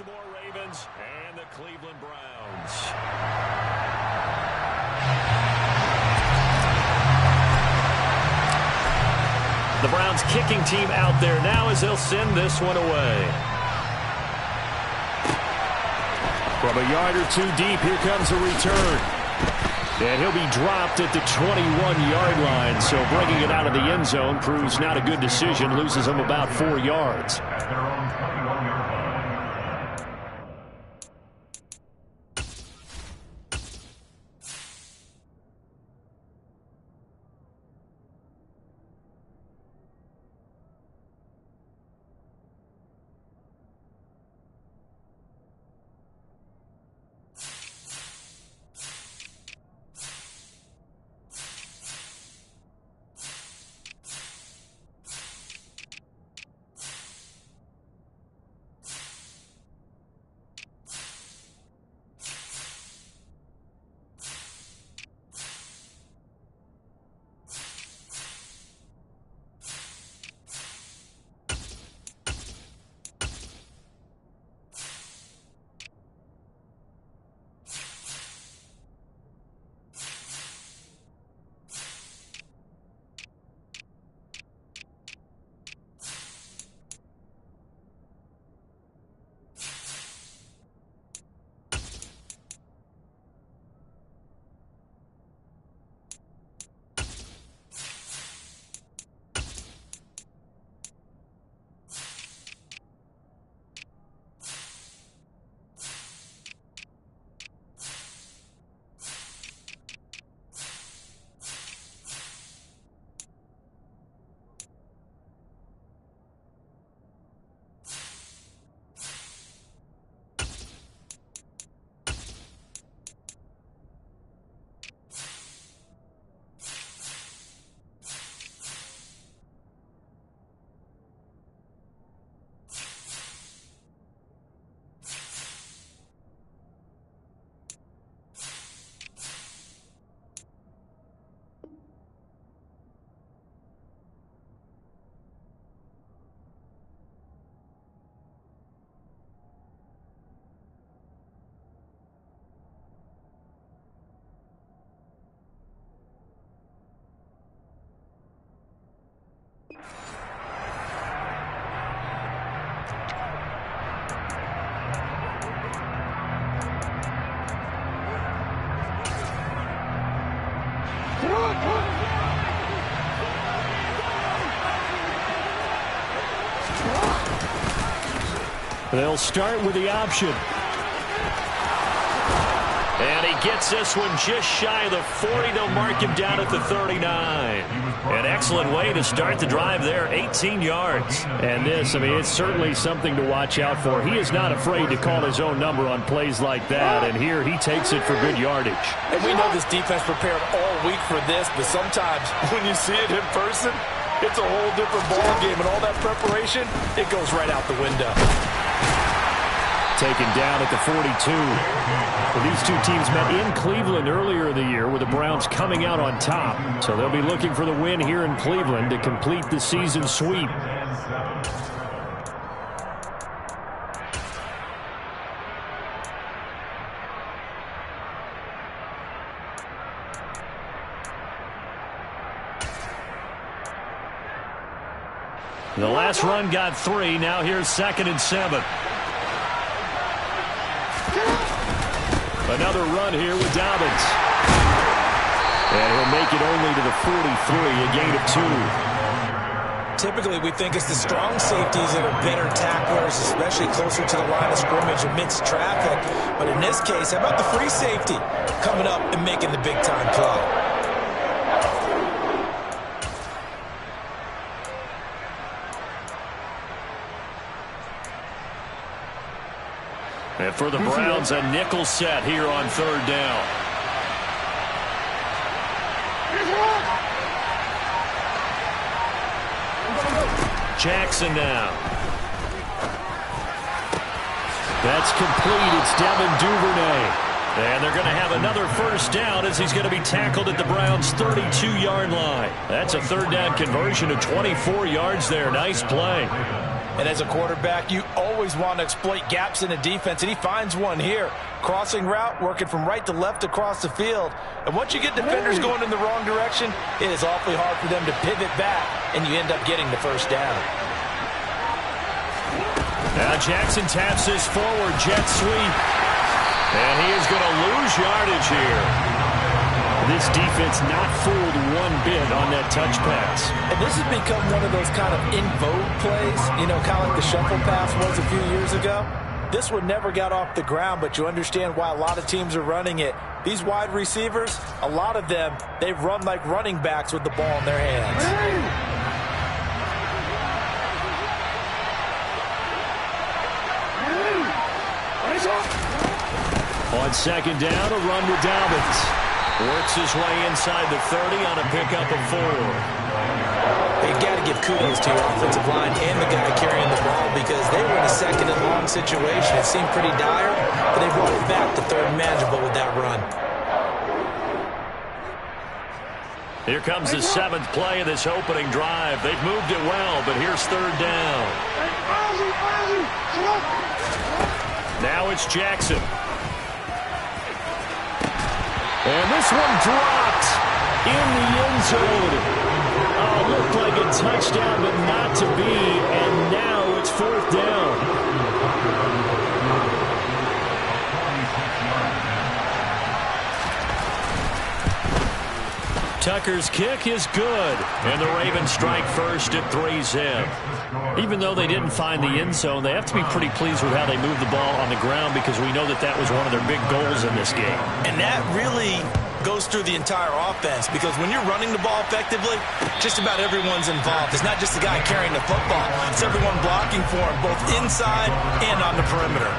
Baltimore Ravens and the Cleveland Browns. The Browns kicking team out there now as they'll send this one away. From a yard or two deep, here comes a return. And he'll be dropped at the 21-yard line. So bringing it out of the end zone proves not a good decision. Loses him about 4 yards. They'll start with the option. And he gets this one just shy of the 40. They'll mark him down at the 39. An excellent way to start the drive there, 18 yards. And this, I mean, it's certainly something to watch out for. He is not afraid to call his own number on plays like that. And here he takes it for good yardage. And we know this defense prepared all week for this, but sometimes when you see it in person, it's a whole different ball game. And all that preparation, it goes right out the window. Taken down at the 42. Well, these two teams met in Cleveland earlier in the year with the Browns coming out on top. So they'll be looking for the win here in Cleveland to complete the season sweep. The last run got 3. Now here's 2nd and 7. Another run here with Dobbins. And he'll make it only to the 43, a gain of 2. Typically, we think it's the strong safeties that are better tacklers, especially closer to the line of scrimmage amidst traffic. But in this case, how about the free safety coming up and making the big-time play? And for the Browns, a nickel set here on 3rd down. Jackson now. That's complete. It's Devin Duvernay. And they're going to have another 1st down as he's going to be tackled at the Browns' 32-yard line. That's a 3rd down conversion of 24 yards there. Nice play. And as a quarterback, you always want to exploit gaps in a defense, and he finds one here. Crossing route, working from right to left across the field. And once you get defenders going in the wrong direction, it is awfully hard for them to pivot back, and you end up getting the first down. Now Jackson taps this forward jet sweep. And he is going to lose yardage here. This defense not fooled one bit on that touch pass. And this has become one of those kind of in vogue plays, you know, kind of like the shuffle pass was a few years ago. This one never got off the ground, but you understand why a lot of teams are running it. These wide receivers, a lot of them, they've run like running backs with the ball in their hands. On second down, a run to Dobbins. Works his way inside the 30 on a pickup of 4. You got to give kudos to your offensive line and the guy carrying the ball because they were in a second and long situation. It seemed pretty dire, but they brought it back to third and manageable with that run. Here comes the 7th play of this opening drive. They've moved it well, but here's third down. Now it's Jackson. And this one dropped in the end zone. Oh, looked like a touchdown, but not to be. And now it's fourth down. Tucker's kick is good. And the Ravens strike first at 3-zip. Even though they didn't find the end zone, they have to be pretty pleased with how they moved the ball on the ground because we know that that was one of their big goals in this game. And that really goes through the entire offense because when you're running the ball effectively, just about everyone's involved. It's not just the guy carrying the football. It's everyone blocking for him, both inside and on the perimeter.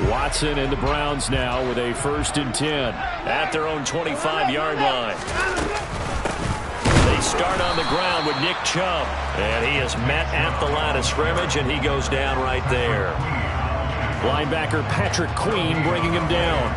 Watson and the Browns now with a 1st and 10 at their own 25-yard line. They start on the ground with Nick Chubb, and he is met at the line of scrimmage, and he goes down right there. Linebacker Patrick Queen bringing him down.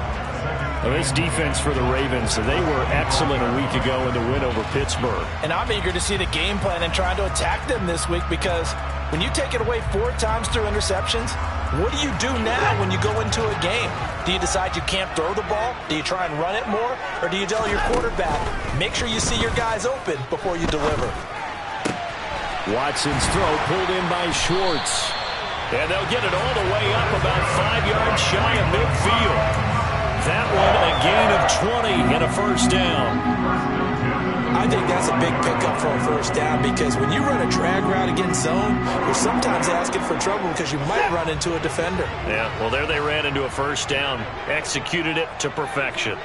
Now, this defense for the Ravens, they were excellent a week ago in the win over Pittsburgh. And I'm eager to see the game plan and trying to attack them this week because when you take it away 4 times through interceptions, what do you do now when you go into a game? Do you decide you can't throw the ball? Do you try and run it more? Or do you tell your quarterback, make sure you see your guys open before you deliver? Watson's throw pulled in by Schwartz. And they'll get it all the way up about 5 yards shy of midfield. That one a gain of 20 and a first down. I think that's a big pickup for a first down because when you run a drag route against zone, you're sometimes asking for trouble because you might run into a defender. Yeah, well, there they ran into a first down, executed it to perfection.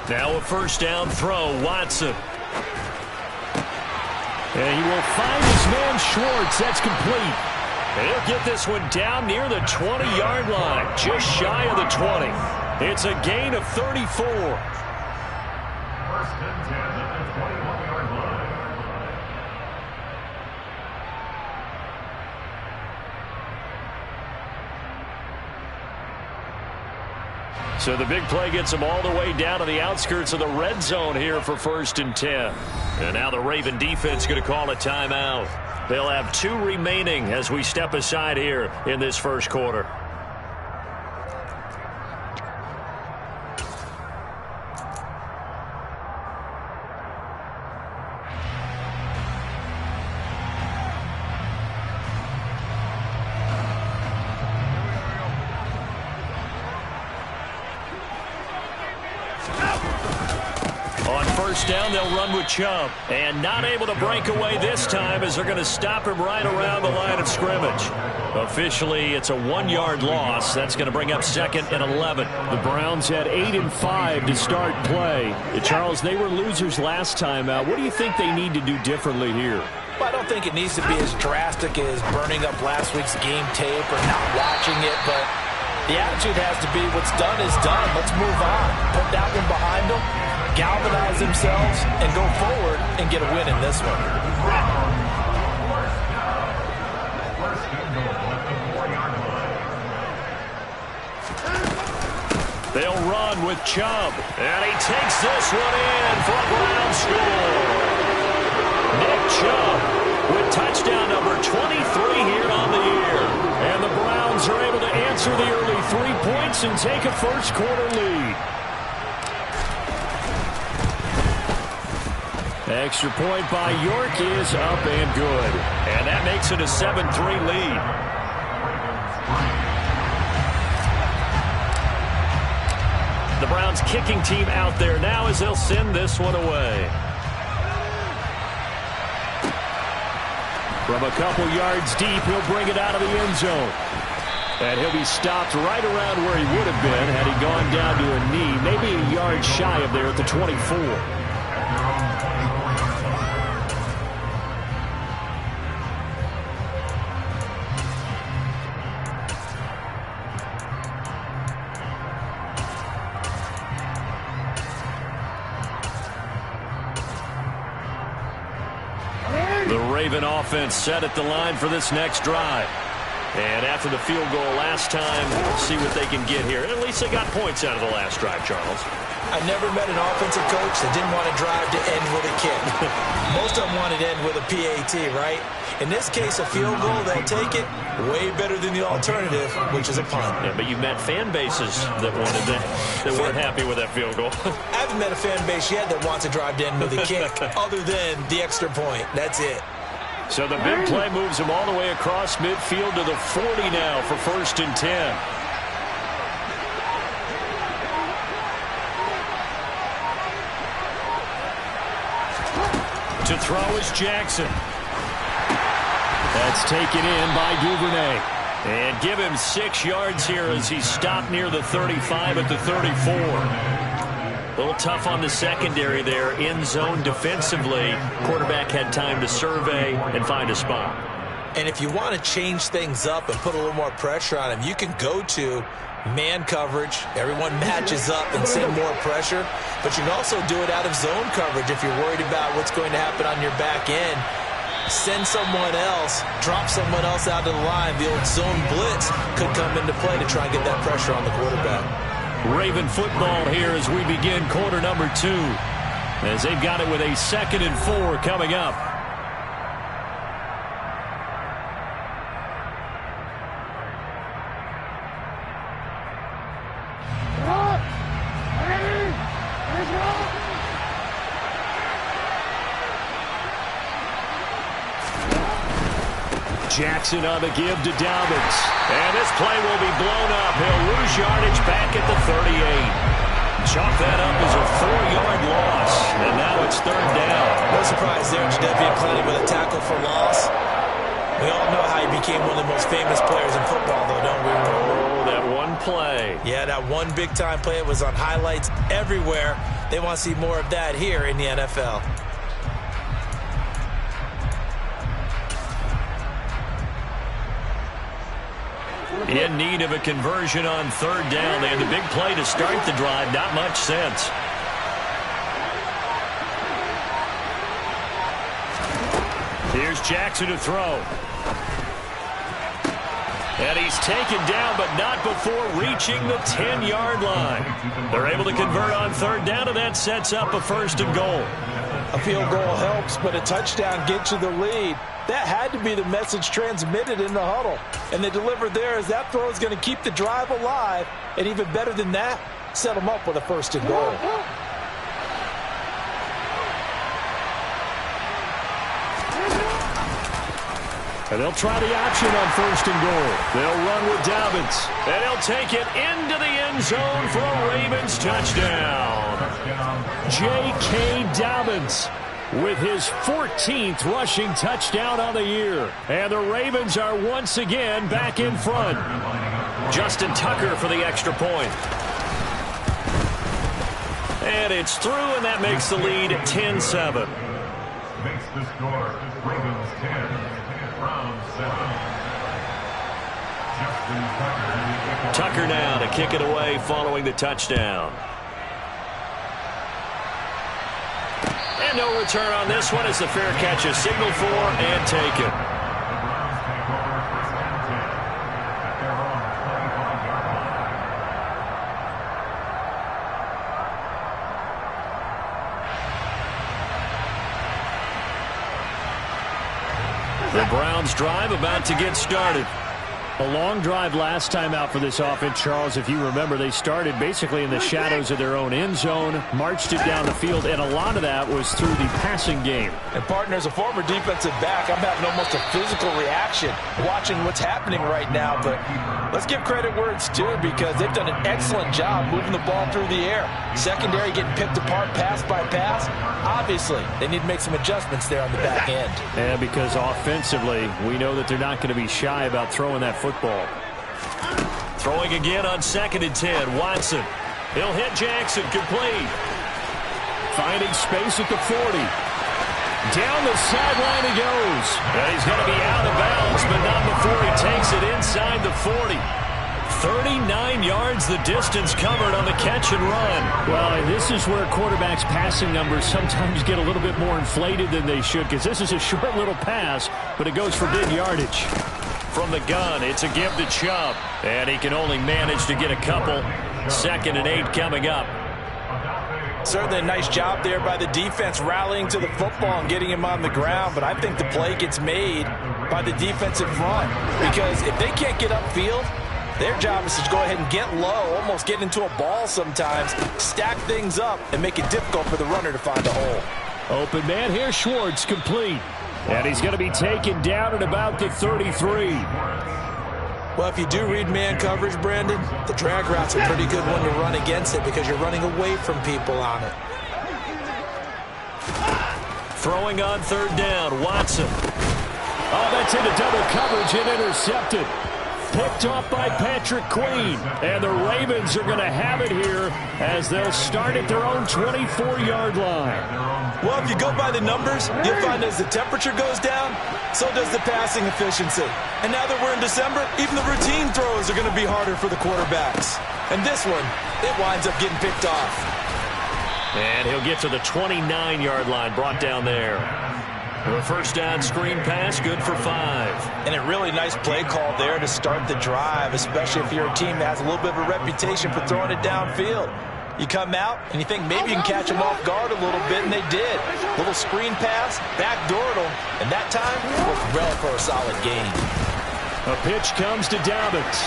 Now a first down throw, Watson. And he will find his man Schwartz. That's complete. And he'll get this one down near the 20-yard line, just shy of the 20. It's a gain of 34. So the big play gets them all the way down to the outskirts of the red zone here for 1st and 10. And now the Raven defense going to call a timeout. They'll have 2 remaining as we step aside here in this first quarter. Down, they'll run with Chubb. And not able to break away this time as they're going to stop him right around the line of scrimmage. Officially, it's a 1-yard loss. That's going to bring up 2nd and 11. The Browns had 8 and 5 to start play. Charles, they were losers last time out. What do you think they need to do differently here? Well, I don't think it needs to be as drastic as burning up last week's game tape or not watching it, but the attitude has to be what's done is done. Let's move on. Put that one behind them. Galvanize themselves and go forward and get a win in this one. They'll run with Chubb. And he takes this one in for a Brown score. Nick Chubb with touchdown number 23 here on the year. And the Browns are able to answer the early 3 points and take a first quarter lead. Extra point by York is up and good. And that makes it a 7-3 lead. The Browns kicking team out there now as they'll send this one away. From a couple yards deep, he'll bring it out of the end zone. And he'll be stopped right around where he would have been had he gone down to a knee, maybe a yard shy of there at the 24. Raven offense set at the line for this next drive. And after the field goal last time, we'll see what they can get here. At least they got points out of the last drive, Charles. I never met an offensive coach that didn't want to drive to end with a kick. Most of them wanted to end with a PAT, right? In this case, a field goal, they'll take it. Way better than the alternative, which is a punt. Yeah, but you've met fan bases that wanted that weren't happy with that field goal. I haven't met a fan base yet that wants to drive to end with a kick, other than the extra point. That's it. So the big play moves him all the way across midfield to the 40 now for 1st and 10. To throw is Jackson. That's taken in by Duvernay. And give him 6 yards here as he's stopped near the 35 at the 34. A little tough on the secondary there. In zone defensively. Quarterback had time to survey and find a spot. And if you want to change things up and put a little more pressure on him, you can go to man coverage. Everyone matches up and send more pressure. But you can also do it out of zone coverage if you're worried about what's going to happen on your back end. Send someone else, drop someone else out of the line. The old zone blitz could come into play to try and get that pressure on the quarterback. Raven football here as we begin quarter number 2. As they've got it with a 2nd and 4 coming up. Jackson on the give to Dobbins. And this play will be blown up. He'll lose yardage back at the 38. Chalk that up as a 4-yard loss. And now it's 3rd down. No surprise there, Jadeveon Clowney with a tackle for loss. We all know how he became one of the most famous players in football, though, don't we? Oh, that one play. Yeah, that one big-time play. It was on highlights everywhere. They want to see more of that here in the NFL. In need of a conversion on 3rd down. They had the big play to start the drive. Not much sense. Here's Jackson to throw. And he's taken down, but not before reaching the 10-yard line. They're able to convert on 3rd down, and that sets up a 1st and goal. A field goal helps, but a touchdown gets you the lead. That had to be the message transmitted in the huddle. And they delivered there as that throw is going to keep the drive alive. And even better than that, set them up with a 1st and goal. And they'll try the option on 1st and goal. They'll run with Dobbins. And he'll take it into the end zone for a Ravens touchdown. J.K. Dobbins with his 14th rushing touchdown on the year. And the Ravens are once again back in front. Justin Tucker for the extra point. And it's through, and that makes the lead 10-7. Makes the score Ravens 10, Browns 7. Tucker now to kick it away following the touchdown. And no return on this one as the fair catch is signaled for and taken. The Browns drive about to get started. A long drive last time out for this offense, Charles. If you remember, they started basically in the shadows of their own end zone, marched it down the field, and a lot of that was through the passing game. And partner, as a former defensive back, I'm having almost a physical reaction watching what's happening right now. But let's give credit where it's due, because they've done an excellent job moving the ball through the air. Secondary getting picked apart pass by pass. Obviously, they need to make some adjustments there on the back end. And because offensively, we know that they're not going to be shy about throwing that football. Throwing again on 2nd and 10. Watson. He'll hit Jackson. Complete. Finding space at the 40. Down the sideline he goes. And he's going to be out of bounds, but not before he takes it inside the 40. 39 yards the distance covered on the catch and run. Well, and this is where quarterbacks' passing numbers sometimes get a little bit more inflated than they should, because this is a short little pass, but it goes for big yardage. From the gun, it's a give to Chubb, and he can only manage to get a couple. 2nd and 8 coming up. Certainly a nice job there by the defense rallying to the football and getting him on the ground, but I think the play gets made by the defensive front, because if they can't get upfield, their job is to go ahead and get low, almost get into a ball sometimes, stack things up, and make it difficult for the runner to find a hole. Open man here, Schwartz, complete. And he's going to be taken down at about the 33. Well, if you do read man coverage, Brandon, the drag route's a pretty good one to run against it, because you're running away from people on it. Throwing on 3rd down, Watson. Oh, that's into double coverage and intercepted. Picked off by Patrick Queen. And the Ravens are going to have it here as they'll start at their own 24-yard line. Well, if you go by the numbers, you'll find as the temperature goes down, so does the passing efficiency. And now that we're in December, even the routine throws are going to be harder for the quarterbacks. And this one, it winds up getting picked off. And he'll get to the 29-yard line, brought down there. The 1st down screen pass, good for 5. And a really nice play call there to start the drive, especially if you're a team that has a little bit of a reputation for throwing it downfield. You come out, and you think maybe you can catch them off guard a little bit, and they did. Little screen pass, backdoored them, and that time was well for a solid gain. A pitch comes to Dobbins.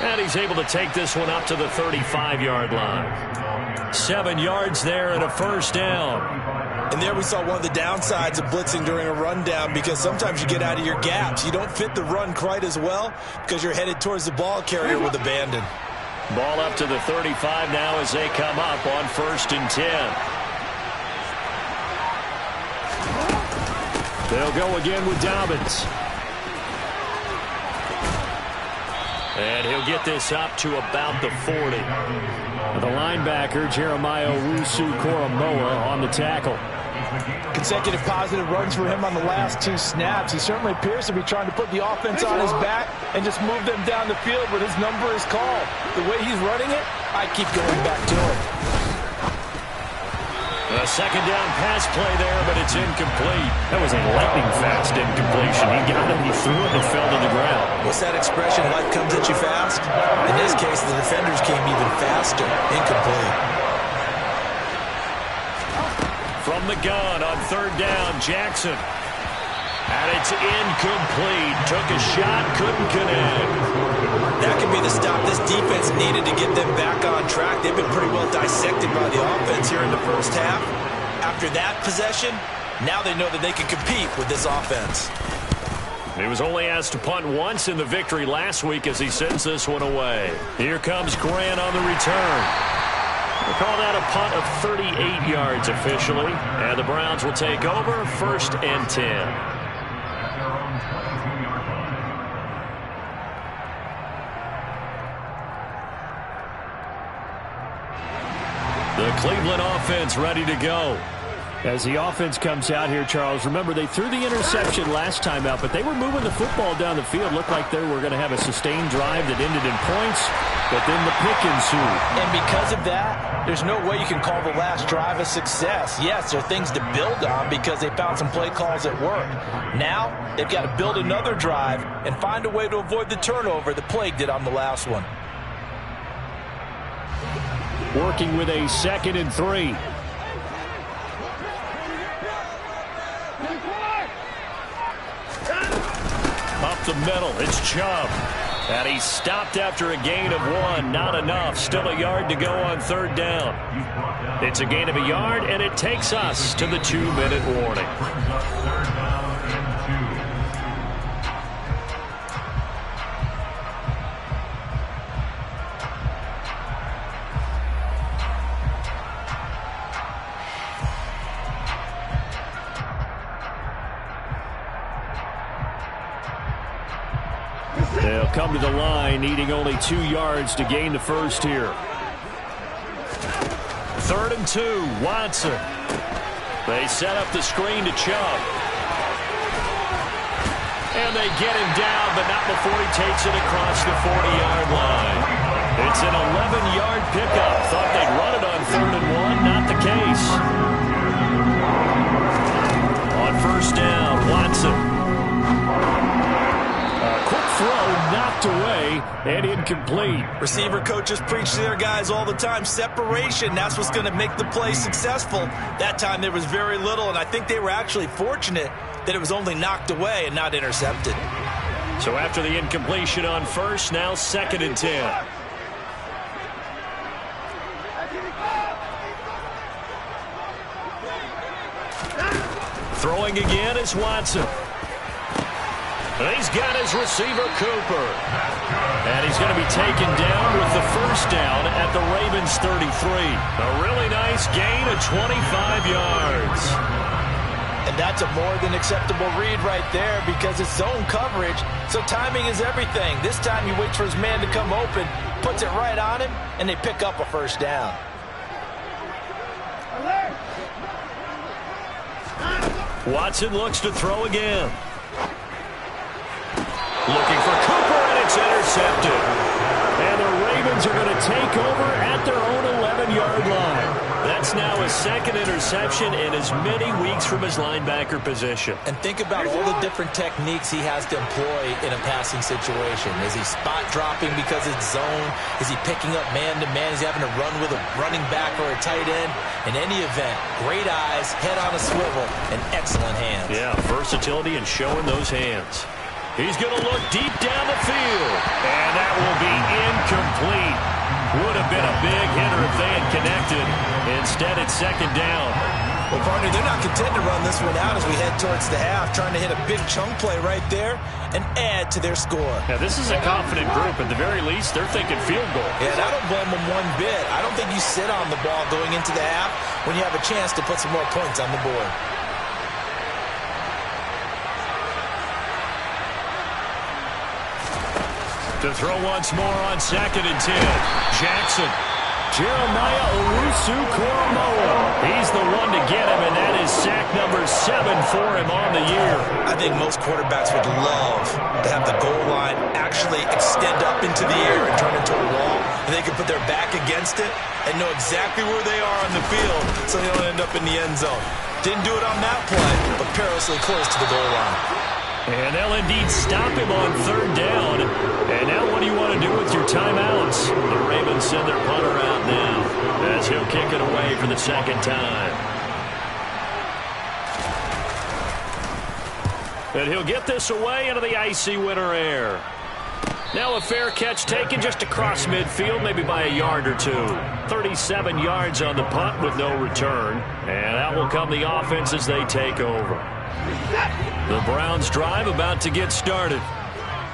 And he's able to take this one up to the 35-yard line. 7 yards there and a 1st down. And there we saw one of the downsides of blitzing during a rundown, because sometimes you get out of your gaps. You don't fit the run quite as well because you're headed towards the ball carrier with abandon. Ball up to the 35 now as they come up on 1st and 10. They'll go again with Dobbins. And he'll get this up to about the 40. The linebacker, Jeremiah Owusu-Koramoah, on the tackle. Consecutive positive runs for him on the last 2 snaps. He certainly appears to be trying to put the offense on his back and just move them down the field when his number is called. The way he's running it, I keep going back to it. A 2nd down pass play there, but it's incomplete. That was a lightning-fast incompletion. He got it, he threw it, and fell to the ground. What's that expression, life comes at you fast? In this case, the defenders came even faster. Incomplete. From the gun on 3rd down, Jackson. And it's incomplete. Took a shot, couldn't connect. That could be the stop this defense needed to get them back on track. They've been pretty well dissected by the offense here in the 1st half. After that possession, now they know that they can compete with this offense. He was only asked to punt once in the victory last week as he sends this one away. Here comes Grant on the return. We'll call that a punt of 38 yards officially. And the Browns will take over 1st and 10. The Cleveland offense ready to go. As the offense comes out here, Charles, remember they threw the interception last time out, but they were moving the football down the field. Looked like they were going to have a sustained drive that ended in points, but then the pick ensued. And because of that, there's no way you can call the last drive a success. Yes, there are things to build on because they found some play calls that work. Now, they've got to build another drive and find a way to avoid the turnover that plagued it on the last one. Working with a 2nd and 3. the middle. It's Chubb. And he's stopped after a gain of 1. Not enough. Still a yard to go on third down. It's a gain of a yard, and it takes us to the 2-minute warning. They'll come to the line, needing only 2 yards to gain the first here. 3rd and 2, Watson. They set up the screen to Chubb. And they get him down, but not before he takes it across the 40-yard line. It's an 11-yard pickup. Thought they'd run it on 3rd and 1. Not the case. On first down, Watson. Throw knocked away and incomplete. Receiver coaches preach to their guys all the time. Separation, that's what's going to make the play successful. That time there was very little, and I think they were actually fortunate that it was only knocked away and not intercepted. So after the incompletion on first, now 2nd and 10. Throwing again is Watson. And he's got his receiver, Cooper. And he's going to be taken down with the first down at the Ravens' 33. A really nice gain of 25 yards. And that's a more than acceptable read right there because it's zone coverage, so timing is everything. This time he waits for his man to come open, puts it right on him, and they pick up a first down. Watson looks to throw again. Looking for Cooper, and it's intercepted. And the Ravens are going to take over at their own 11-yard line. That's now his 2nd interception in as many weeks from his linebacker position. And think about all the different techniques he has to employ in a passing situation. Is he spot dropping because it's zone? Is he picking up man-to-man? Is he having to run with a running back or a tight end? In any event, great eyes, head on a swivel, and excellent hands. Yeah, versatility and showing those hands. He's going to look deep down the field. And that will be incomplete. Would have been a big hitter if they had connected. Instead, it's 2nd down. Well, partner, they're not content to run this one out as we head towards the half, trying to hit a big chunk play right there and add to their score. Now, this is a confident group. At the very least, they're thinking field goal. Yeah, and I don't blame them one bit. I don't think you sit on the ball going into the half when you have a chance to put some more points on the board. To throw once more on 2nd and 10. Jackson. Jeremiah Owusu-Koramoah. He's the one to get him, and that is sack number 7 for him on the year. I think most quarterbacks would love to have the goal line actually extend up into the air and turn into a wall, and they can put their back against it and know exactly where they are on the field so they don't end up in the end zone. Didn't do it on that play, but perilously close to the goal line. And they'll indeed stop him on 3rd down. And now what do you want to do with your timeouts? The Ravens send their punter out now as he'll kick it away for the 2nd time. And he'll get this away into the icy winter air. Now a fair catch taken just across midfield, maybe by a yard or two. 37 yards on the punt with no return. And out will come the offense as they take over. The Browns drive about to get started.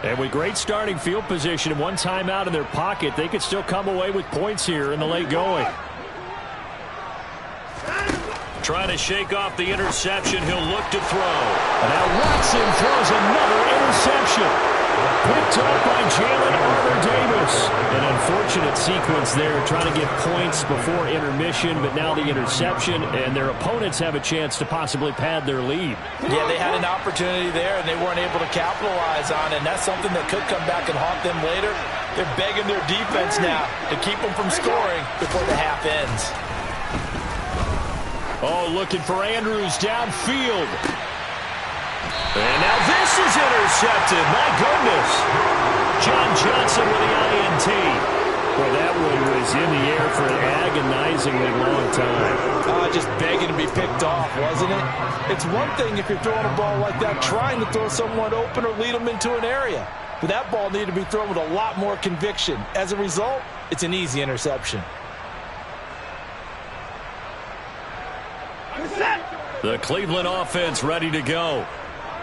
And with great starting field position and one timeout in their pocket, they could still come away with points here in the late going. Trying to shake off the interception, he'll look to throw. And now Watson throws another interception. Picked up by Jalen Armour-Davis. An unfortunate sequence there, trying to get points before intermission, but now the interception, and their opponents have a chance to possibly pad their lead. Yeah, they had an opportunity there, and they weren't able to capitalize on it, and that's something that could come back and haunt them later. They're begging their defense now to keep them from scoring before the half ends. Oh, looking for Andrews downfield. And now this is intercepted. My goodness. John Johnson with the INT. Well, that one was in the air for an agonizingly long time. Just begging to be picked off, wasn't it? It's one thing if you're throwing a ball like that, trying to throw someone open or lead them into an area. But that ball needed to be thrown with a lot more conviction. As a result, it's an easy interception. The Cleveland offense ready to go.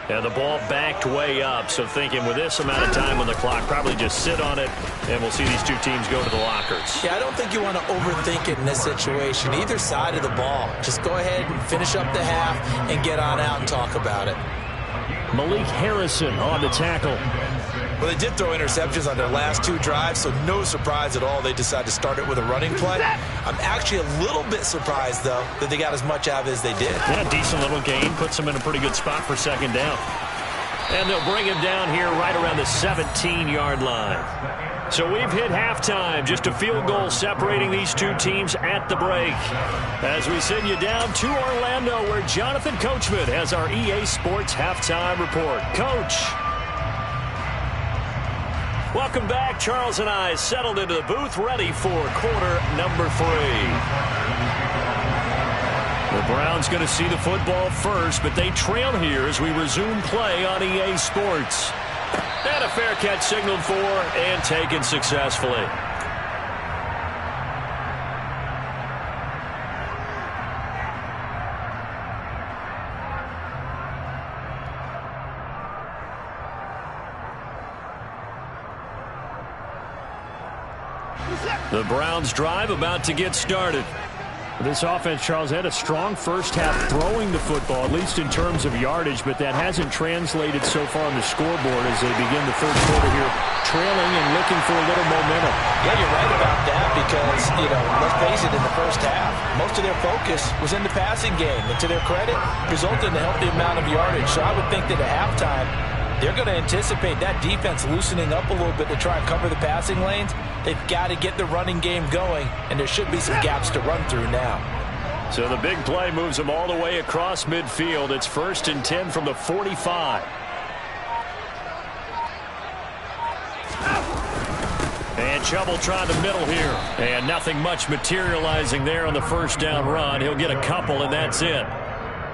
And the ball backed way up. So thinking with this amount of time on the clock, probably just sit on it, and we'll see these two teams go to the lockers. Yeah, I don't think you want to overthink it in this situation. Either side of the ball. Just go ahead and finish up the half and get on out and talk about it. Malik Harrison on the tackle. Well, they did throw interceptions on their last two drives, so no surprise at all they decided to start it with a running play. I'm actually a little bit surprised, though, that they got as much out of it as they did. Yeah, decent little gain. Puts them in a pretty good spot for second down. And they'll bring him down here right around the 17-yard line. So we've hit halftime. Just a field goal separating these two teams at the break. As we send you down to Orlando, where Jonathan Coachman has our EA Sports halftime report. Coach. Welcome back. Charles and I settled into the booth, ready for quarter number 3. The Browns going to see the football first, but they trail here as we resume play on EA Sports. And a fair catch signaled for and taken successfully. The Browns drive about to get started. This offense, Charles, had a strong first half throwing the football, at least in terms of yardage, but that hasn't translated so far on the scoreboard as they begin the third quarter here, trailing and looking for a little momentum. Yeah, you're right about that because, let's face it, in the first half, most of their focus was in the passing game, and to their credit, resulted in a healthy amount of yardage. So I would think that at halftime, they're going to anticipate that defense loosening up a little bit to try and cover the passing lanes. They've got to get the running game going, and there should be some gaps to run through now. So the big play moves them all the way across midfield. It's 1st and 10 from the 45. And Chubb will try the middle here. And nothing much materializing there on the first down run. He'll get a couple, and that's it.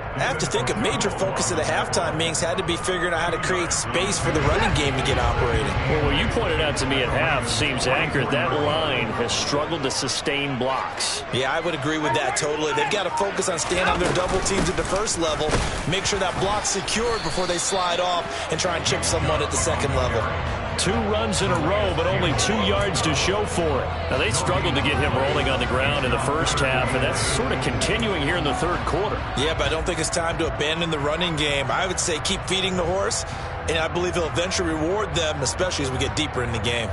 I have to think a major focus of the halftime meetings had to be figuring out how to create space for the running game to get operating. Well, what you pointed out to me at half seems accurate. That line has struggled to sustain blocks. Yeah, I would agree with that totally. They've got to focus on staying on their double teams at the first level, make sure that block's secured before they slide off and try and chip someone at the second level. 2 runs in a row, but only 2 yards to show for it. Now, they struggled to get him rolling on the ground in the first half, and that's sort of continuing here in the third quarter. Yeah, but I don't think it's time to abandon the running game. I would say keep feeding the horse, and I believe he'll eventually reward them, especially as we get deeper in the game.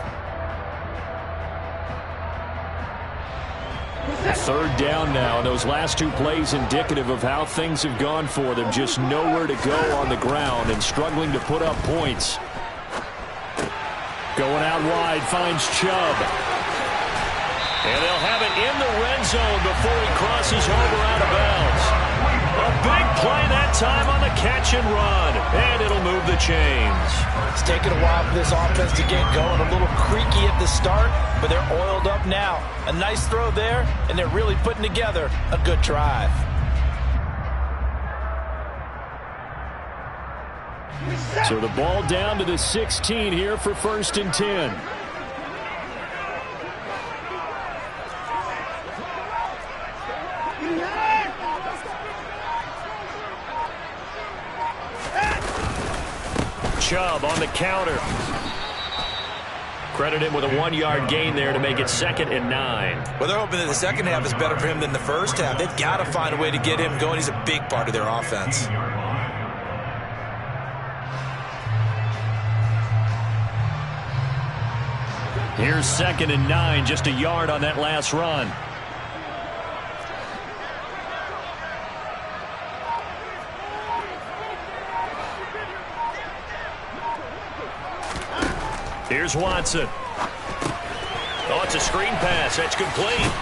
3rd down now, and those last 2 plays indicative of how things have gone for them. Just nowhere to go on the ground and struggling to put up points. Going out wide, finds Chubb. And they'll have it in the red zone before he crosses over out of bounds. A big play that time on the catch and run. And it'll move the chains. It's taken a while for this offense to get going. A little creaky at the start, but they're oiled up now. A nice throw there, and they're really putting together a good drive. So the ball down to the 16 here for 1st and 10. Chubb on the counter. Credit him with a 1-yard gain there to make it 2nd and 9. Well, they're hoping that the second half is better for him than the first half. They've got to find a way to get him going. He's a big part of their offense. Here's 2nd and 9, just a yard on that last run. Here's Watson. Oh, it's a screen pass. That's complete.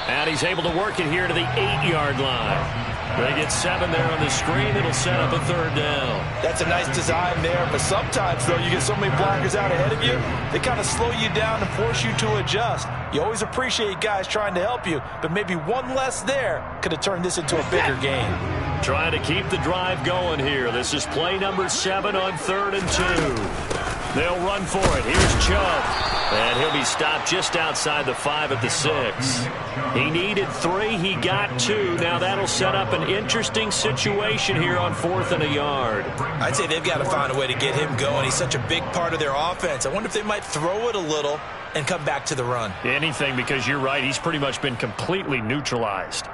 And he's able to work it here to the 8-yard line. They get 7 there on the screen. It'll set up a 3rd down. That's a nice design there, but sometimes, though, you get so many blockers out ahead of you, they kind of slow you down and force you to adjust. You always appreciate guys trying to help you, but maybe one less there could have turned this into a bigger game. Trying to keep the drive going here. This is play number 7 on 3rd and 2. They'll run for it. Here's Chubb. And he'll be stopped just outside the 5 at the 6. He needed 3. He got 2. Now that'll set up an interesting situation here on 4th and a yard. I'd say they've got to find a way to get him going. He's such a big part of their offense. I wonder if they might throw it a little and come back to the run. Anything, because you're right. He's pretty much been completely neutralized.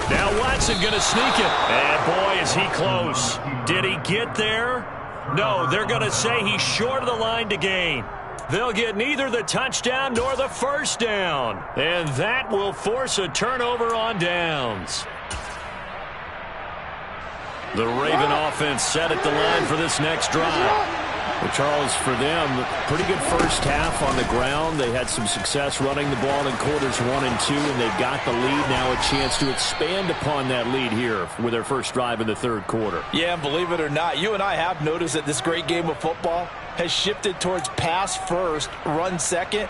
Now Watson going to sneak it. And boy, is he close. Did he get there? No, they're going to say he's short of the line to gain. They'll get neither the touchdown nor the 1st down. And that will force a turnover on downs. The Raven offense set at the line for this next drive. Well, Charles, for them, pretty good first half on the ground. They had some success running the ball in quarters 1 and 2, and they've got the lead. Now a chance to expand upon that lead here with their first drive in the 3rd quarter. Yeah, and believe it or not, you and I have noticed that this great game of football has shifted towards pass first, run second.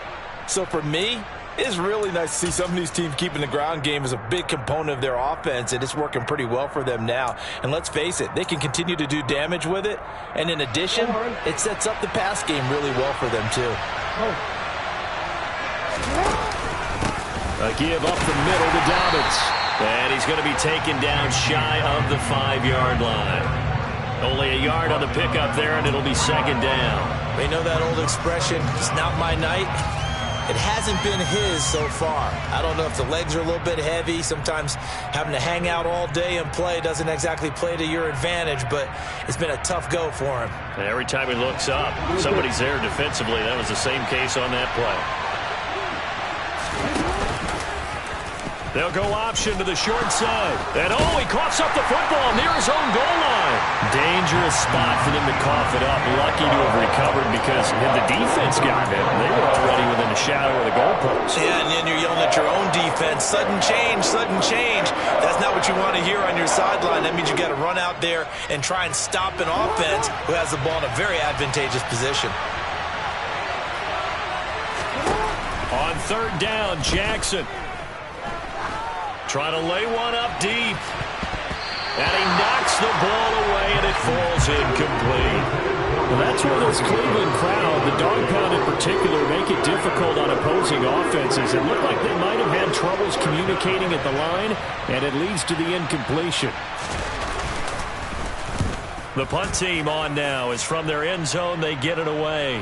So for me, it's really nice to see some of these teams keeping the ground game as a big component of their offense, and it's working pretty well for them now. And let's face it, they can continue to do damage with it. And in addition, it sets up the pass game really well for them, too. A give up the middle to Dobbins. And he's going to be taken down shy of the 5-yard line. Only a yard on the pickup there, and it'll be 2nd down. They know that old expression, it's not my night. It hasn't been his so far. I don't know if the legs are a little bit heavy. Sometimes having to hang out all day and play doesn't exactly play to your advantage, but it's been a tough go for him. And every time he looks up, somebody's there defensively. That was the same case on that play. They'll go option to the short side. And oh, he coughs up the football near his own goal line. Dangerous spot for them to cough it up. Lucky to have recovered because had the defense gotten it, they were already within the shadow of the goalpost. Yeah, and then you're yelling at your own defense. Sudden change, sudden change. That's not what you want to hear on your sideline. That means you got to run out there and try and stop an offense who has the ball in a very advantageous position. On 3rd down, Jackson. Trying to lay one up deep. And he knocks the ball away, and it falls incomplete. Well, that's where this Cleveland crowd, the dog pound in particular, make it difficult on opposing offenses. It looked like they might have had troubles communicating at the line, and it leads to the incompletion. The punt team on now is from their end zone. They get it away.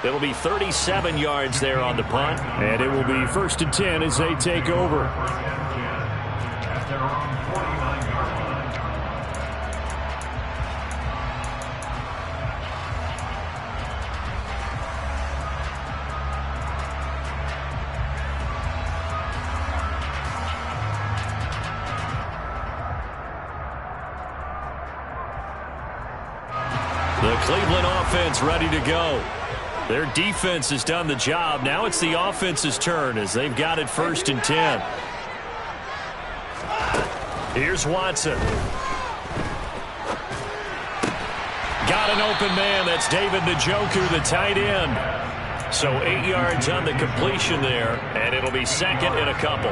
It'll be 37 yards there on the punt, and it will be 1st and 10 as they take over. At their own 49-yard line. The Cleveland offense ready to go. Their defense has done the job. Now it's the offense's turn as they've got it 1st and 10. Here's Watson. Got an open man. That's David Njoku, the tight end. So 8 yards on the completion there, and it'll be 2nd and a couple.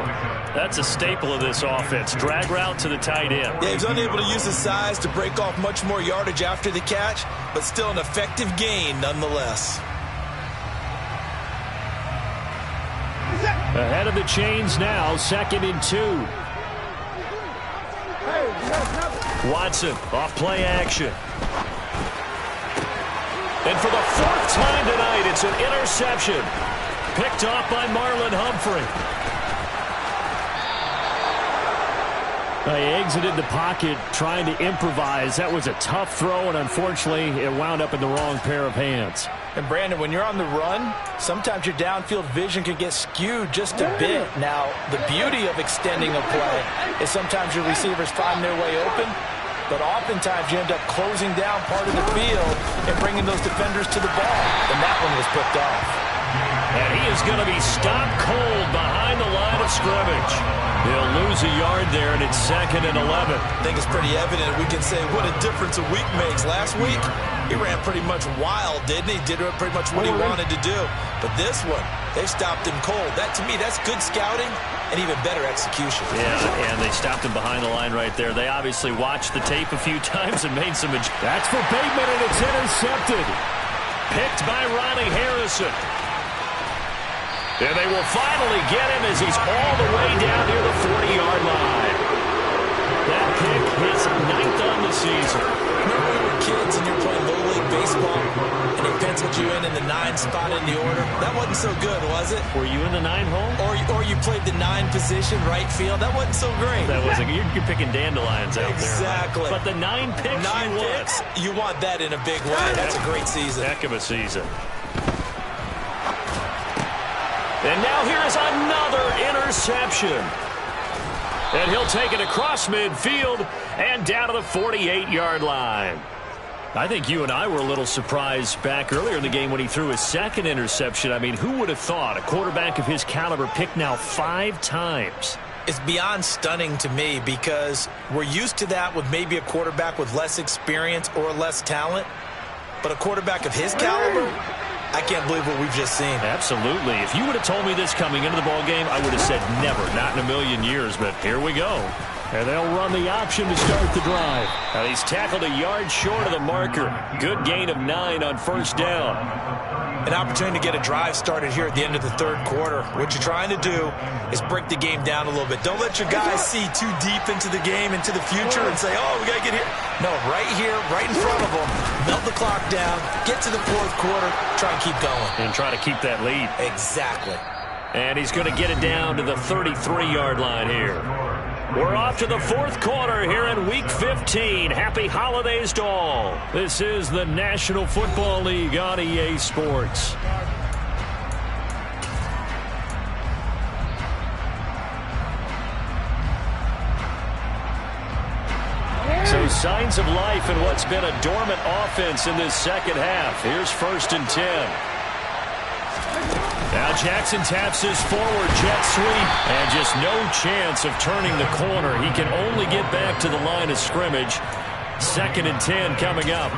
That's a staple of this offense. Drag route to the tight end. Yeah, he's unable to use his size to break off much more yardage after the catch, but still an effective gain nonetheless. Ahead of the chains now, 2nd and 2. Watson off play action. And for the 4th time tonight, it's an interception. Picked off by Marlon Humphrey. He exited the pocket trying to improvise. That was a tough throw, and unfortunately, it wound up in the wrong pair of hands. And Brandon, when you're on the run, sometimes your downfield vision can get skewed just a bit. Now, the beauty of extending a play is sometimes your receivers find their way open, but oftentimes you end up closing down part of the field and bringing those defenders to the ball. And that one was picked off. And he is going to be stopped cold behind the line of scrimmage. He'll lose a yard there, and it's 2nd and 11. I think it's pretty evident. We can say what a difference a week makes. Last week, he ran pretty much wild, didn't he? Did pretty much what he wanted to do. But this one, they stopped him cold. That, to me, that's good scouting and even better execution. Yeah, and they stopped him behind the line right there. They obviously watched the tape a few times and made some adjustments. That's for Bateman, and it's intercepted. Picked by Ronnie Harrison. And they will finally get him as he's all the way down near the 40-yard line. That pick his 9th on the season. Remember when we were kids and you were playing Little League Baseball and they penciled you in the 9 spot in the order? That wasn't so good, was it? Were you in the 9 hole? Or you played the 9 position, right field? That wasn't so great. That wasn't. You're picking dandelions out exactly. there. Right? But the 9 picks 9 picks, you want that in a big way. That's a great season. Heck of a season. And now here is another interception. And he'll take it across midfield and down to the 48-yard line. I think you and I were a little surprised back earlier in the game when he threw his 2nd interception. I mean, who would have thought a quarterback of his caliber picked now 5 times? It's beyond stunning to me because we're used to that with maybe a quarterback with less experience or less talent. But a quarterback of his caliber, I can't believe what we've just seen. Absolutely. If you would have told me this coming into the ballgame, I would have said never, not in a million years, but here we go. And they'll run the option to start the drive. And he's tackled a yard short of the marker. Good gain of 9 on 1st down. An opportunity to get a drive started here at the end of the 3rd quarter. What you're trying to do is break the game down a little bit. Don't let your guys see too deep into the game, into the future, and say, oh, we got to get here. No, right here, right in front of them, melt the clock down, get to the 4th quarter, try and keep going. And try to keep that lead. Exactly. And he's going to get it down to the 33-yard line here. We're off to the 4th quarter here in Week 15. Happy holidays to all. This is the National Football League on EA Sports. So signs of life in what's been a dormant offense in this 2nd half. Here's 1st and 10. Now Jackson taps his forward jet sweep, and just no chance of turning the corner. He can only get back to the line of scrimmage. 2nd and 10 coming up.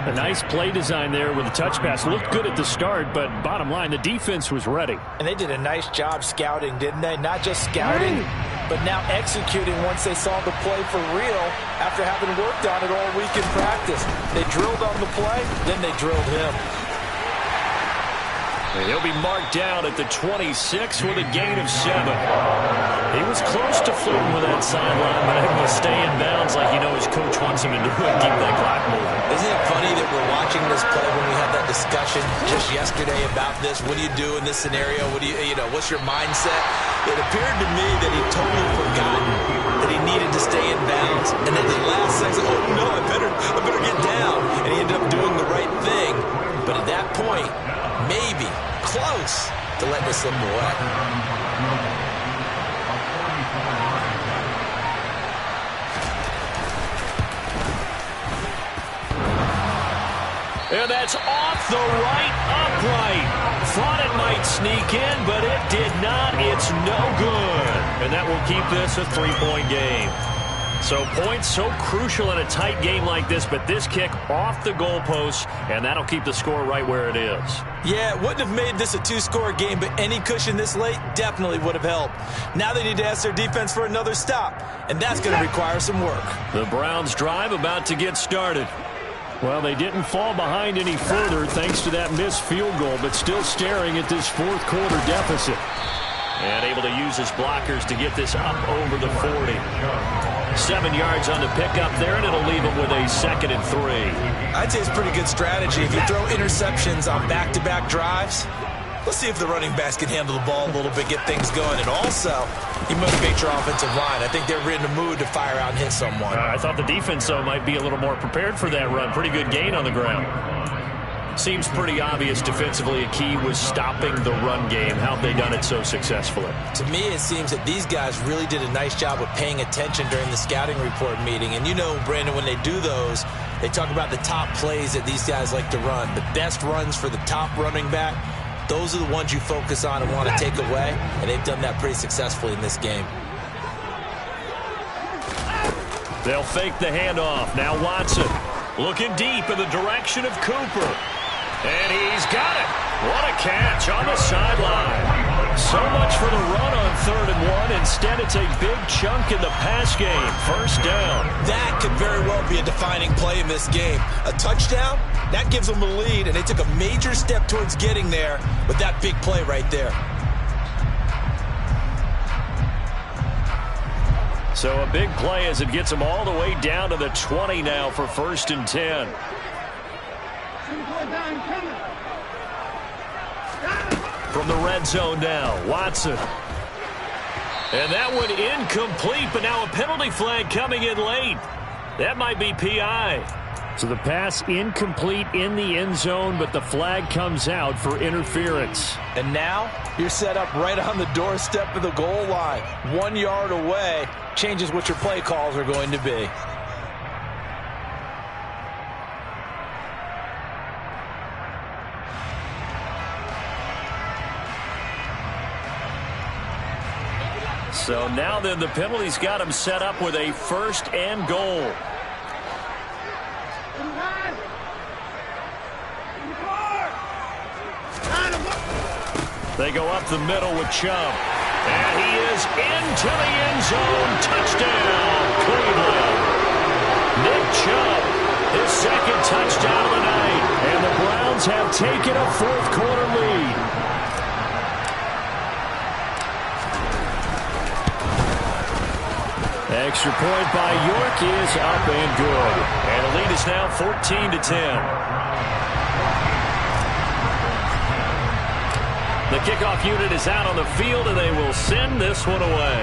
A nice play design there with a touch pass. Looked good at the start, but bottom line, the defense was ready. And they did a nice job scouting, didn't they? Not just scouting, but now executing once they saw the play for real after having worked on it all week in practice. They drilled on the play, then they drilled him. And he'll be marked down at the 26 with a gain of 7. He was close to flirting with that sideline, but able to stay in bounds like his coach wants him to do and keep that clock moving. Isn't it funny that we're watching this play when we had that discussion just yesterday about this? What do you do in this scenario? What do what's your mindset? It appeared to me that he totally forgotten that he needed to stay in bounds, and then the last second, oh no, I better get down, and he ended up doing the right thing. But at that point, maybe close to letting it slip away. And that's off the right upright. Thought it might sneak in, but it did not. It's no good. And that will keep this a 3-point game. So points so crucial in a tight game like this, but this kick off the goalpost, and that'll keep the score right where it is. Yeah, it wouldn't have made this a 2-score game, but any cushion this late definitely would have helped. Now they need to ask their defense for another stop, and that's going to require some work. The Browns' drive about to get started. Well, they didn't fall behind any further thanks to that missed field goal, but still staring at this 4th quarter deficit. And able to use his blockers to get this up over the 40. 7 yards on the pickup there, and it'll leave him with a 2nd and 3. I'd say it's pretty good strategy. If you throw interceptions on back-to-back drives, Let's see if the running backs can handle the ball a little bit, get things going. And also, you motivate your offensive line. I think they're in the mood to fire out and hit someone. I thought the defense, though, might be a little more prepared for that run. Pretty good gain on the ground. Seems pretty obvious defensively a key was stopping the run game. How have they done it so successfully? To me, it seems that these guys really did a nice job of paying attention during the scouting report meeting. And you know, Brandon, when they do those, they talk about the top plays that these guys like to run. The best runs for the top running back, those are the ones you focus on and want to take away. And they've done that pretty successfully in this game. They'll fake the handoff. Now Watson looking deep in the direction of Cooper. And he's got it. What a catch on the sideline. So much for the run on 3rd and 1. Instead, it's a big chunk in the pass game. First down. That could very well be a defining play in this game. A touchdown, that gives them a lead, and they took a major step towards getting there with that big play right there. So a big play as it gets them all the way down to the 20 now for 1st and 10. From the red zone now, Watson. And that one incomplete, but now a penalty flag coming in late. That might be PI. So the pass incomplete in the end zone, but the flag comes out for interference. And now you're set up right on the doorstep of the goal line. 1 yard away changes what your play calls are going to be. So now then the penalty's got him set up with a 1st and goal. They go up the middle with Chubb. And he is into the end zone. Touchdown, Cleveland. Nick Chubb, his 2nd touchdown of the night. And the Browns have taken a 4th quarter lead. Extra point by York is up and good. And the lead is now 14-10. The kickoff unit is out on the field, and they will send this one away.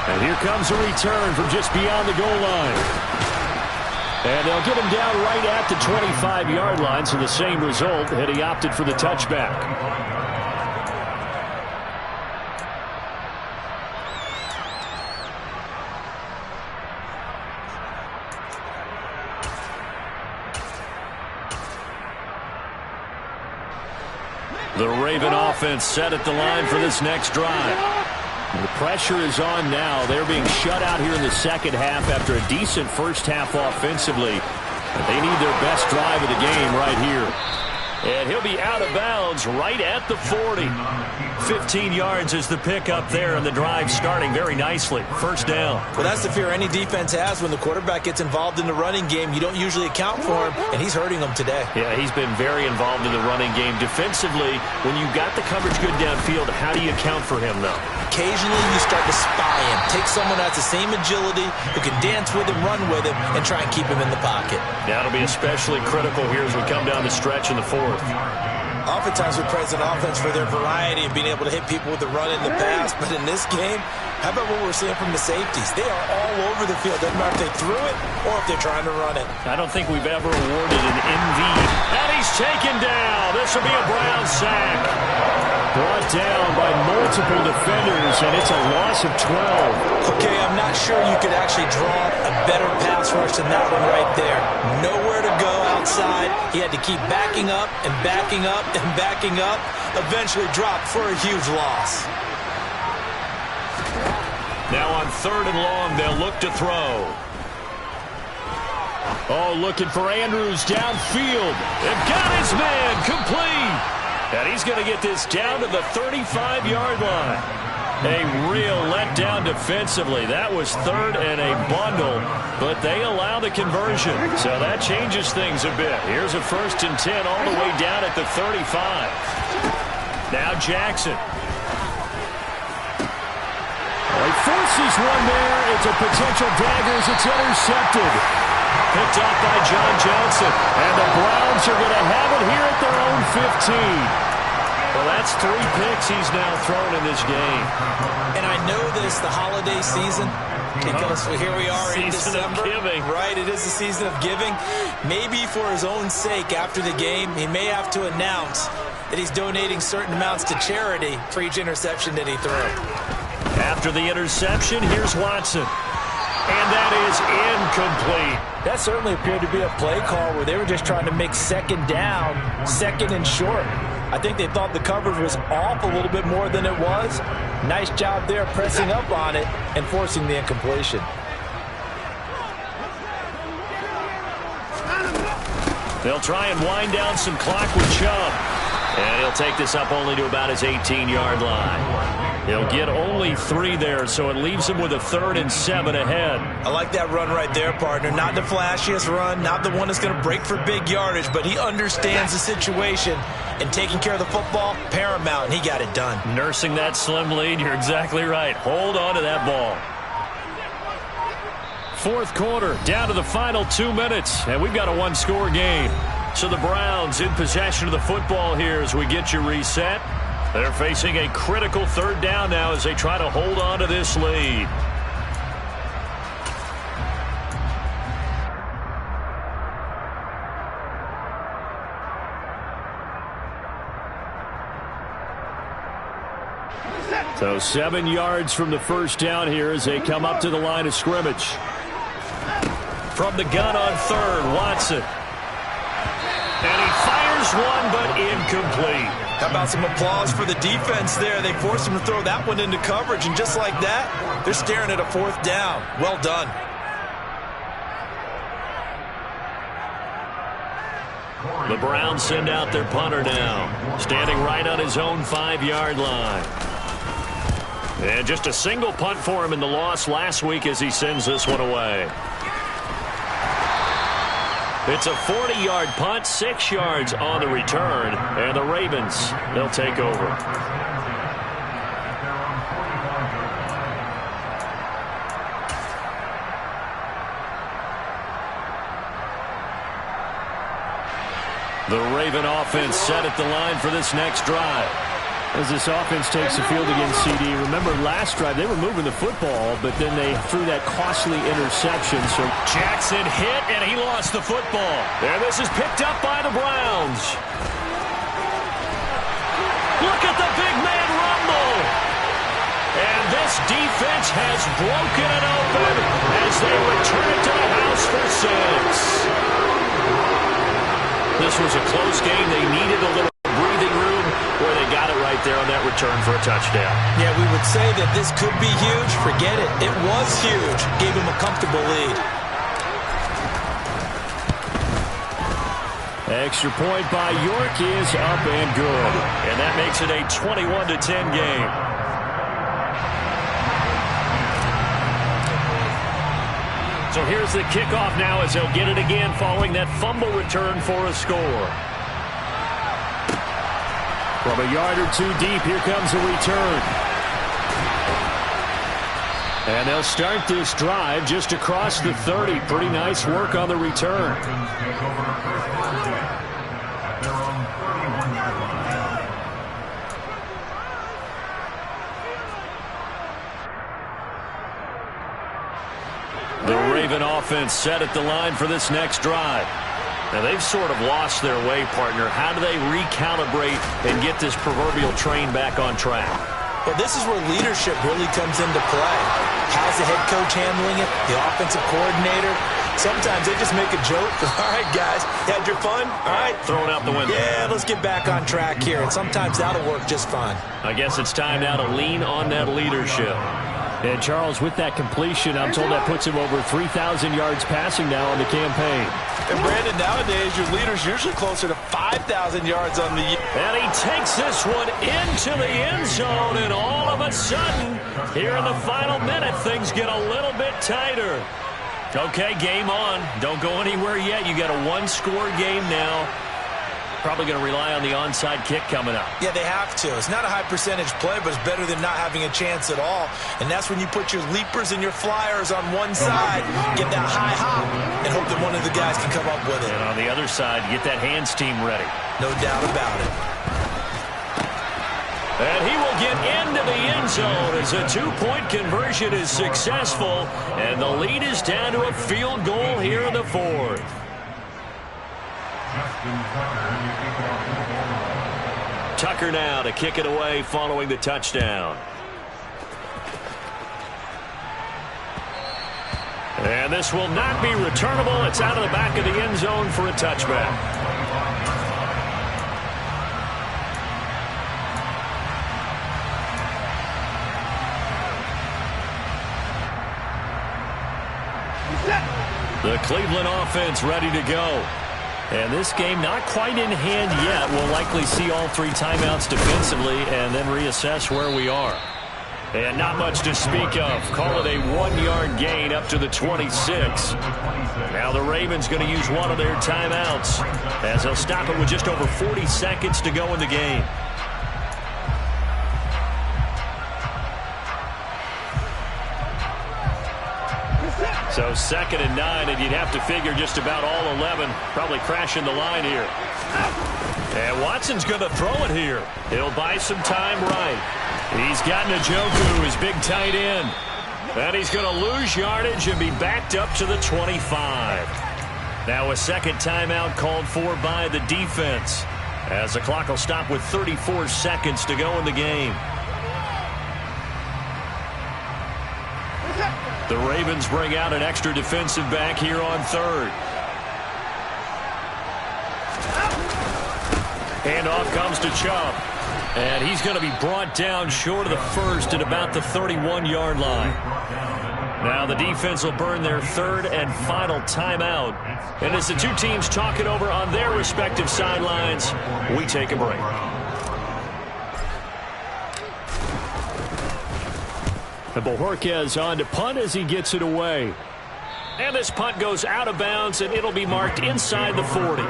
And here comes a return from just beyond the goal line. And they'll get him down right at the 25-yard line, so the same result had he opted for the touchback. The Raven offense set at the line for this next drive. The pressure is on now. They're being shut out here in the second half after a decent first half offensively. They need their best drive of the game right here. And he'll be out of bounds right at the 40. 15 yards is the pickup there, and the drive starting very nicely. First down. Well, that's the fear any defense has when the quarterback gets involved in the running game. You don't usually account for him, and he's hurting them today. Yeah, he's been very involved in the running game. Defensively, when you've got the coverage good downfield, how do you account for him, though? Occasionally, you start to spy him. Take someone who has the same agility, who can dance with him, run with him, and try and keep him in the pocket. That'll be especially critical here as we come down the stretch in the 4th. Oftentimes we praise an offense for their variety and being able to hit people with the run in the past, but in this game, how about what we're seeing from the safeties? They are all over the field. Doesn't matter if they threw it or if they're trying to run it. I don't think we've ever awarded an MV. And he's taken down. This will be a Brown sack. Brought down by multiple defenders, and it's a loss of 12. Okay, I'm not sure you could actually draw a better pass rush than that one right there. Nowhere to go outside. He had to keep backing up and backing up and backing up. Eventually dropped for a huge loss. Now on 3rd and long, they'll look to throw. Oh, looking for Andrews downfield. They've got his man complete. And he's going to get this down to the 35-yard line. A real letdown defensively. That was 3rd and a bundle, but they allow the conversion. So that changes things a bit. Here's a 1st and 10 all the way down at the 35. Now Jackson. He forces one there. It's a potential dagger as it's intercepted. picked off by John Johnson. And the Browns are going to have it here at their own 15. Well, that's 3 picks he's now thrown in this game. And I know this, the holiday season, because here we are in December. Season of giving. Right, it is the season of giving. Maybe for his own sake after the game, he may have to announce that he's donating certain amounts to charity for each interception that he threw. After the interception, here's Watson. And that is incomplete. That certainly appeared to be a play call where they were just trying to make second down, second and short. I think they thought the coverage was off a little bit more than it was. Nice job there pressing up on it and forcing the incompletion. They'll try and wind down some clock with Chubb. And he'll take this up only to about his 18-yard line. He'll get only 3 there, so it leaves him with a 3rd and 7 ahead. I like that run right there, partner. Not the flashiest run, not the one that's going to break for big yardage, but he understands the situation, and taking care of the football, paramount, and he got it done. Nursing that slim lead, you're exactly right. Hold on to that ball. 4th quarter, down to the final 2 minutes, and we've got a 1-score game. So the Browns in possession of the football here as we get you reset. They're facing a critical 3rd down now as they try to hold on to this lead. So 7 yards from the first down here as they come up to the line of scrimmage. From the gun on 3rd, Watson. And he fires one, but incomplete. How about some applause for the defense there? They forced him to throw that one into coverage, and just like that, they're staring at a 4th down. Well done. The Browns send out their punter now, standing right on his own 5-yard line. And just a single punt for him in the loss last week as he sends this one away. It's a 40-yard punt, 6 yards on the return, and the Ravens, they'll take over. The Raven offense set at the line for this next drive. As this offense takes the field against CD, remember last drive they were moving the football, but then they threw that costly interception. So Jackson hit, and he lost the football. And this is picked up by the Browns. Look at the big man rumble. And this defense has broken it open as they return it to the house for 6. This was a close game. They needed a little breathing room where they got it right there on that return for a touchdown. Yeah, we would say that this could be huge. Forget it. It was huge. Gave him a comfortable lead. Extra point by York is up and good. And that makes it a 21-10 game. So here's the kickoff now as they'll get it again following that fumble return for a score. From a yard or 2 deep, here comes a return. And they'll start this drive just across the 30. Pretty nice work on the return. The Raven offense set at the line for this next drive. Now, they've sort of lost their way, partner. How do they recalibrate and get this proverbial train back on track? Well, this is where leadership really comes into play. How's the head coach handling it? The offensive coordinator? Sometimes they just make a joke. All right, guys, you had your fun? All right. Throw it out the window. Yeah, let's get back on track here. And sometimes that'll work just fine. I guess it's time now to lean on that leadership. And, Charles, with that completion, I'm told that puts him over 3,000 yards passing now on the campaign. And, Brandon, nowadays your leader's usually closer to 5,000 yards on the year. And he takes this one into the end zone, and all of a sudden, here in the final minute, things get a little bit tighter. Okay, game on. Don't go anywhere yet. You got a 1-score game now. Probably going to rely on the onside kick coming up. Yeah, they have to. It's not a high percentage play, but it's better than not having a chance at all. And that's when you put your leapers and your flyers on one side, get that high hop, and hope that one of the guys can come up with it. And on the other side, get that hands team ready. No doubt about it. And he will get into the end zone as a two-point conversion is successful. And the lead is down to a field goal here in the fourth. Tucker now to kick it away following the touchdown. And this will not be returnable. It's out of the back of the end zone for a touchback. The Cleveland offense ready to go. And this game not quite in hand yet. We'll likely see all three timeouts defensively and then reassess where we are. And not much to speak of. Call it a 1-yard gain up to the 26. Now the Ravens going to use one of their timeouts as they'll stop it with just over 40 seconds to go in the game. So 2nd and 9, and you'd have to figure just about all 11 probably crashing the line here. And Watson's going to throw it here. He'll buy some time right. He's got Njoku, his big tight end. And he's going to lose yardage and be backed up to the 25. Now a second timeout called for by the defense as the clock will stop with 34 seconds to go in the game. The Ravens bring out an extra defensive back here on 3rd. Handoff comes to Chubb. And he's going to be brought down short of the first at about the 31-yard line. Now the defense will burn their 3rd and final timeout. And as the two teams talk it over on their respective sidelines, we take a break. And Bojorquez on to punt as he gets it away. And this punt goes out of bounds, and it'll be marked inside the 40.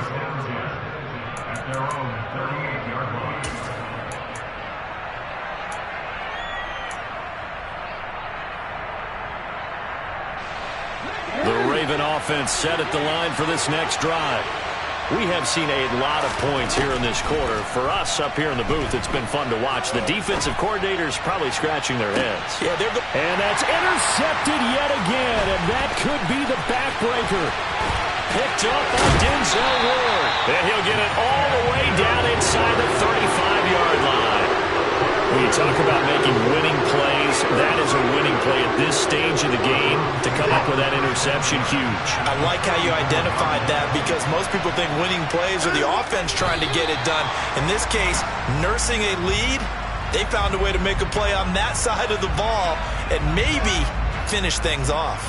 The Raven offense set at the line for this next drive. We have seen a lot of points here in this quarter. For us up here in the booth, it's been fun to watch. The defensive coordinators probably scratching their heads. Yeah, and that's intercepted yet again, and that could be the backbreaker. Picked up by Denzel Ward. And he'll get it all the way down inside the 35-yard line. When you talk about making winning plays, that is a winning play at this stage of the game. To come up with that interception, huge. I like how you identified that because most people think winning plays are the offense trying to get it done. In this case, nursing a lead, they found a way to make a play on that side of the ball and maybe finish things off.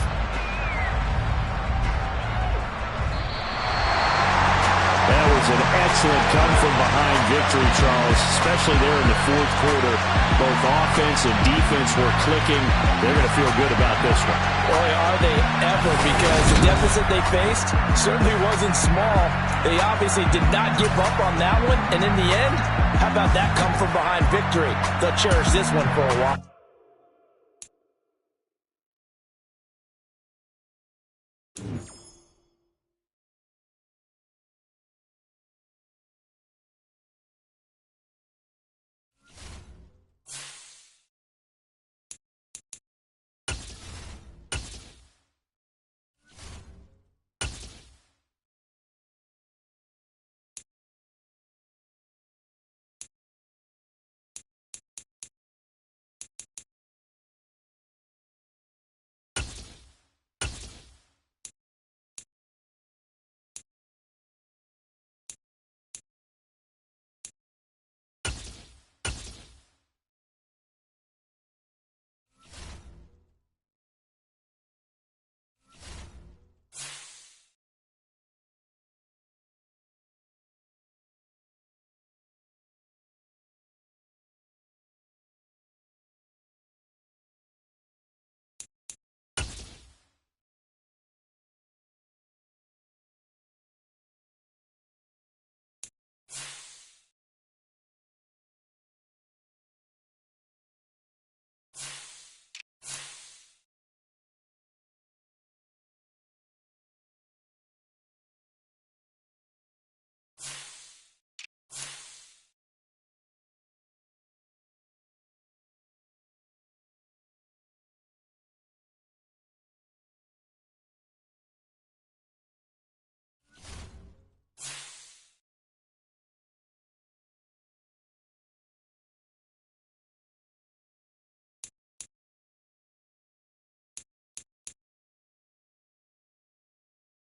That was an excellent come-from-behind victory, Charles, especially there in the 4th quarter. Both offense and defense were clicking. They're going to feel good about this one. Boy, are they ever, because the deficit they faced certainly wasn't small. They obviously did not give up on that one, and in the end, how about that come-from-behind victory? They'll cherish this one for a while.